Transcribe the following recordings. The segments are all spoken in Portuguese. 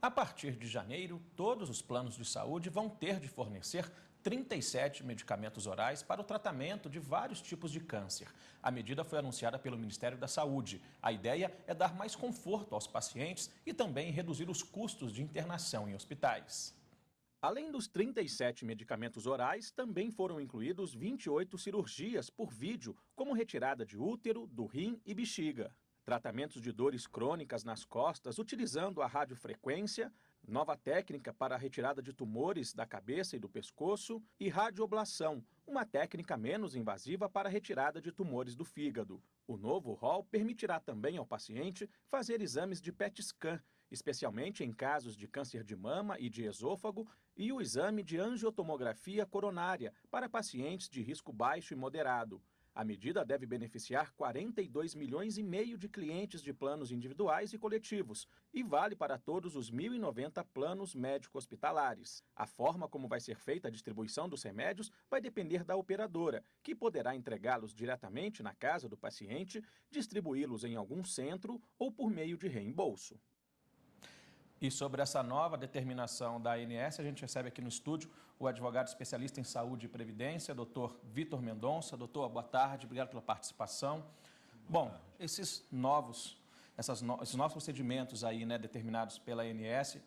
A partir de janeiro, todos os planos de saúde vão ter de fornecer 37 medicamentos orais para o tratamento de vários tipos de câncer. A medida foi anunciada pelo Ministério da Saúde. A ideia é dar mais conforto aos pacientes e também reduzir os custos de internação em hospitais. Além dos 37 medicamentos orais, também foram incluídos 28 cirurgias por vídeo, como retirada de útero, do rim e bexiga. Tratamentos de dores crônicas nas costas utilizando a radiofrequência, nova técnica para a retirada de tumores da cabeça e do pescoço e radioablação, uma técnica menos invasiva para a retirada de tumores do fígado. O novo rol permitirá também ao paciente fazer exames de PET scan, especialmente em casos de câncer de mama e de esôfago, e o exame de angiotomografia coronária para pacientes de risco baixo e moderado. A medida deve beneficiar 42 milhões e meio de clientes de planos individuais e coletivos e vale para todos os 1.090 planos médico-hospitalares. A forma como vai ser feita a distribuição dos remédios vai depender da operadora, que poderá entregá-los diretamente na casa do paciente, distribuí-los em algum centro ou por meio de reembolso. E sobre essa nova determinação da ANS, a gente recebe aqui no estúdio o advogado especialista em saúde e previdência, doutor Vitor Mendonça. Doutor, boa tarde, obrigado pela participação. Bom, esses novos procedimentos aí, né, determinados pela ANS,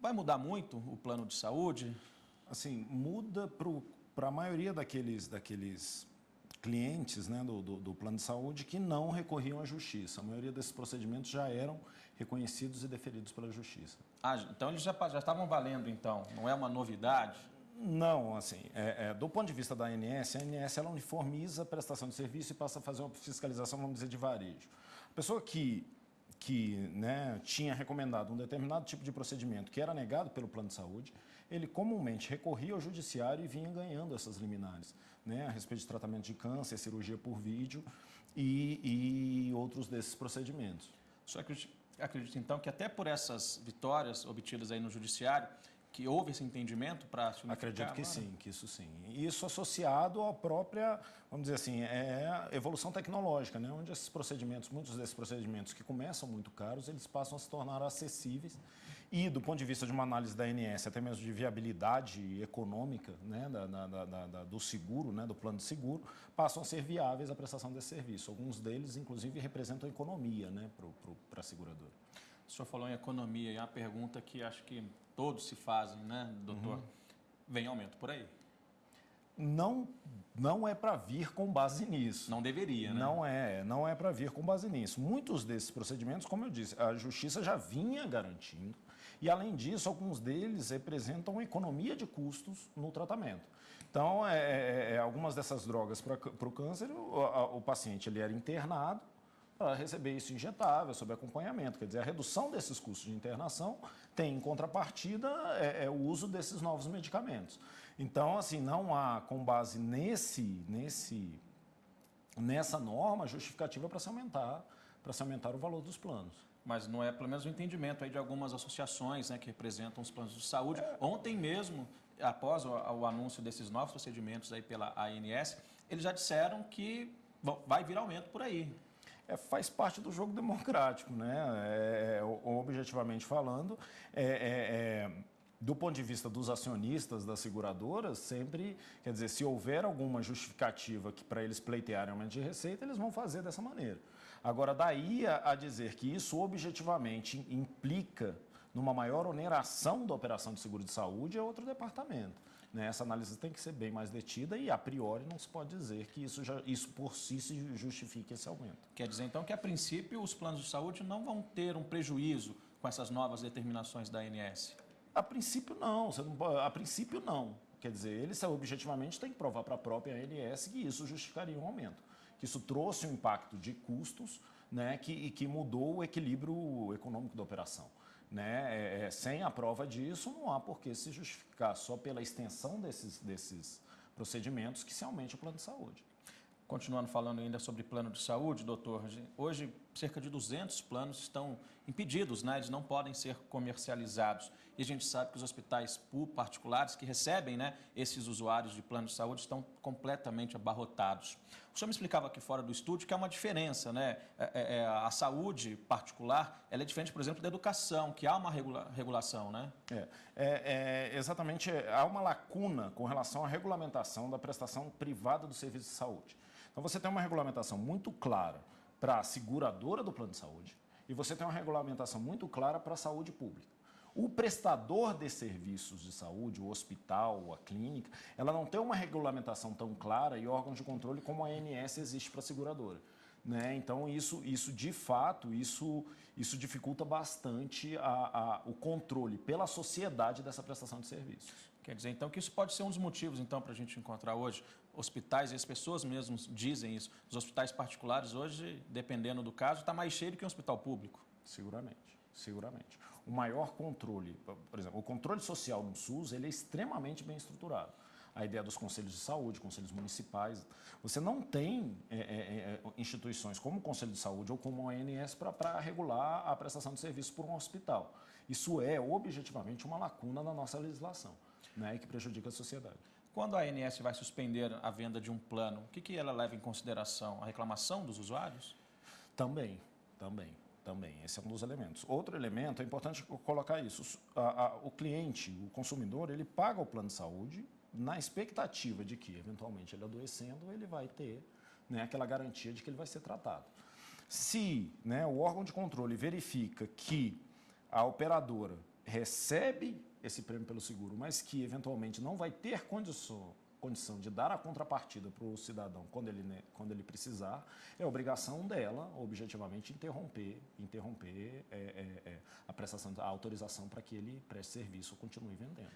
vai mudar muito o plano de saúde? Assim, muda para a maioria daqueles clientes, né, do plano de saúde que não recorriam à justiça. A maioria desses procedimentos já eram reconhecidos e deferidos pela justiça. Então eles já estavam valendo, então? Não é uma novidade? Não, assim, do ponto de vista da ANS, a ANS ela uniformiza a prestação de serviço e passa a fazer uma fiscalização, vamos dizer, de varejo. A pessoa que né, tinha recomendado um determinado tipo de procedimento que era negado pelo plano de saúde, ele comumente recorria ao judiciário e vinha ganhando essas liminares, né, a respeito de tratamento de câncer, cirurgia por vídeo e outros desses procedimentos. O senhor acredita, então, que até por essas vitórias obtidas aí no judiciário, que houve esse entendimento para se unificar? Acredito que sim, que isso sim. Isso associado à própria, vamos dizer assim, evolução tecnológica, né? Onde esses procedimentos, muitos desses procedimentos que começam muito caros, eles passam a se tornar acessíveis e, do ponto de vista de uma análise da ANS, até mesmo de viabilidade econômica, né? Do seguro, né? Do plano de seguro, passam a ser viáveis a prestação desse serviço. Alguns deles, inclusive, representam economia, né? Para a seguradora. O senhor falou em economia e é uma pergunta que acho que todos se fazem, né, doutor? Vem aumento por aí? Não é para vir com base nisso. Não deveria, né? Não é para vir com base nisso. Muitos desses procedimentos, como eu disse, a Justiça já vinha garantindo e, além disso, alguns deles representam economia de custos no tratamento. Então, algumas dessas drogas para o câncer, o paciente ele era internado para receber isso injetável, sob acompanhamento. Quer dizer, a redução desses custos de internação tem em contrapartida o uso desses novos medicamentos. Então, assim, não há, com base nessa norma, justificativa para se aumentar o valor dos planos. Mas não é, pelo menos, o entendimento aí de algumas associações, né, que representam os planos de saúde. Ontem mesmo, após o anúncio desses novos procedimentos aí pela ANS, eles já disseram que vai vir aumento por aí. Faz parte do jogo democrático, né? Objetivamente falando, do ponto de vista dos acionistas das seguradoras, sempre, quer dizer, se houver alguma justificativa que para eles pleitearem aumento de receita, eles vão fazer dessa maneira. Agora, daí a dizer que isso objetivamente implica numa maior oneração da operação de seguro de saúde é outro departamento. Né? Essa análise tem que ser bem mais detida e, a priori, não se pode dizer que isso por si se justifique esse aumento. Quer dizer, então, que a princípio os planos de saúde não vão ter um prejuízo com essas novas determinações da ANS? A princípio, não. A princípio, não. Quer dizer, eles objetivamente têm que provar para a própria ANS que isso justificaria um aumento, que isso trouxe um impacto de custos, né, que mudou o equilíbrio econômico da operação. Né? Sem a prova disso, não há por que se justificar só pela extensão desses procedimentos que se aumente o plano de saúde. Continuando falando ainda sobre plano de saúde, doutor, hoje cerca de 200 planos estão impedidos, né? Eles não podem ser comercializados. E a gente sabe que os hospitais particulares que recebem, né, esses usuários de plano de saúde estão completamente abarrotados. O senhor me explicava aqui fora do estúdio que há uma diferença, né? A saúde particular, ela é diferente, por exemplo, da educação, que há uma regulação, né? Exatamente, há uma lacuna com relação à regulamentação da prestação privada do serviço de saúde. Então, você tem uma regulamentação muito clara para a seguradora do plano de saúde e você tem uma regulamentação muito clara para a saúde pública. O prestador de serviços de saúde, o hospital, a clínica, ela não tem uma regulamentação tão clara e órgãos de controle como a ANS existe para a seguradora. Né? Então, isso de fato, isso dificulta bastante o controle pela sociedade dessa prestação de serviços. Quer dizer, então, que isso pode ser um dos motivos, então, para a gente encontrar hoje hospitais, e as pessoas mesmas dizem isso, os hospitais particulares hoje, dependendo do caso, está mais cheio do que um hospital público. Seguramente, seguramente. O maior controle, por exemplo, o controle social no SUS, ele é extremamente bem estruturado. A ideia dos conselhos de saúde, conselhos municipais. Você não tem instituições como o Conselho de Saúde ou como a ANS para regular a prestação de serviço por um hospital. Isso é, objetivamente, uma lacuna na nossa legislação, né, que prejudica a sociedade. Quando a ANS vai suspender a venda de um plano, o que ela leva em consideração? A reclamação dos usuários? Também. Esse é um dos elementos. Outro elemento, é importante colocar isso, o cliente, o consumidor, ele paga o plano de saúde na expectativa de que, eventualmente, ele adoecendo, ele vai ter, né, aquela garantia de que ele vai ser tratado. Se, né, o órgão de controle verifica que a operadora recebe esse prêmio pelo seguro, mas que, eventualmente, não vai ter condição de dar a contrapartida para o cidadão quando ele precisar, é obrigação dela, objetivamente, interromper a autorização para que ele preste serviço ou continue vendendo.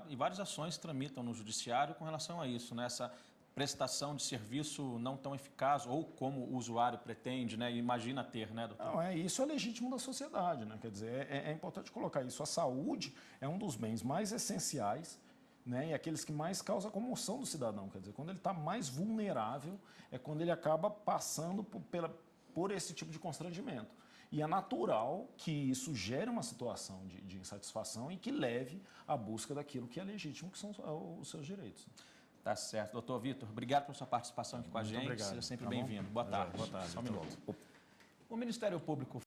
E várias ações tramitam no judiciário com relação a isso, né? Essa prestação de serviço não tão eficaz ou como o usuário pretende, né? Imagina ter, né, doutor? Não, isso é legítimo da sociedade, né? Quer dizer, é importante colocar isso. A saúde é um dos bens mais essenciais, né, e aqueles que mais causam a comoção do cidadão. Quer dizer, quando ele está mais vulnerável, é quando ele acaba passando por esse tipo de constrangimento. E é natural que isso gere uma situação de insatisfação e que leve à busca daquilo que é legítimo, que são os seus direitos. Tá certo. Doutor Vitor, obrigado pela sua participação aqui com a gente. Obrigado. Seja sempre Tá bem-vindo. Boa tarde. Boa tarde. Só um minuto. O Ministério Público